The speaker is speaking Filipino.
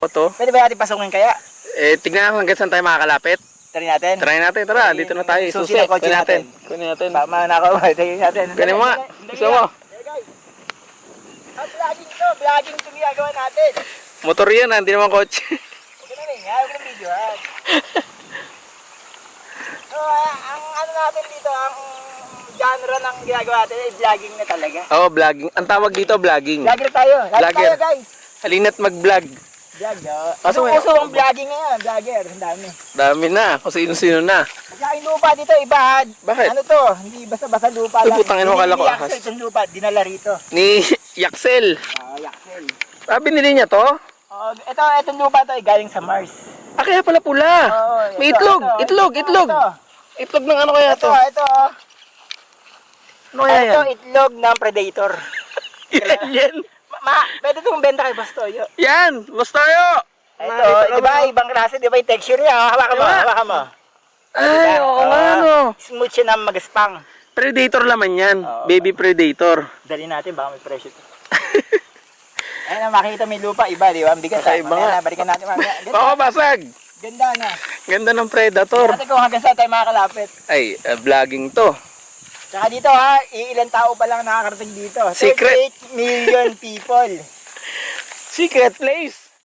to. Pwede ba natin pasukin kaya? Tignan natin hanggang saan tayo makakalapit. Try natin. Try natin, tara. Dito na tayo. Susi ng kotse natin. Kunin natin. Tama na ako. Try natin. Kunin mo nga. Gusto mo? Vlogging to. Vlogging to ginagawa natin. Motor yan, hindi naman kotse. Huwag na rin. Huwag na video. So, ang ano natin dito, ang genre ng ginagawa natin ay vlogging na talaga. Oo, vlogging. Ang tawag dito, vlogging. Vlogger tayo. Vlogger tayo, Vlogger. guys. Halina't mag-vlog. Vlog, no? Kaso may- Uso ang vlogging ngayon. Vlogger. Ang dami. Dami na. Kung sino-sino na. Yung lupa dito, iba. Bakit? Ano to? Hindi basta-basta lupa lang. Putangin mo, kala ko Hindi ahas. axle itong lupa. Dinala rito. Ni Yaxel. Yaxel. Binili niya to? Itong lupa to ay galing sa Mars. Kaya pala pula. Oo, May ito, itlog. ito, Itlog. ito, Itlog. ito. Itlog ng ano kaya to? Ito. Ano kaya Ito, yan? itlog ng predator. Yan. Pwede itong benta kay Bastoyo. Yan. Bastayo. Ito, di ba? Ibang klase, di ba? Yung texture niya. Hawakan mo, Diba? hawakan mo. Ay, oo nga no. Smooth siya na magaspang. Predator laman yan. Oo. Baby predator. Dali natin, baka may presyo to. Ayun na, makikita may lupa, iba, di ba? Ang bigat. Kakaiba nga. Na, balikan natin mamaya. Oo, basag. Ganda na. Ganda ng predator. Natin kung hanggang saan tayo makakalapit. Ay, vlogging to. Tsaka dito ha, ilang tao pa lang nakakarating dito. Secret. 38 million people. Secret place.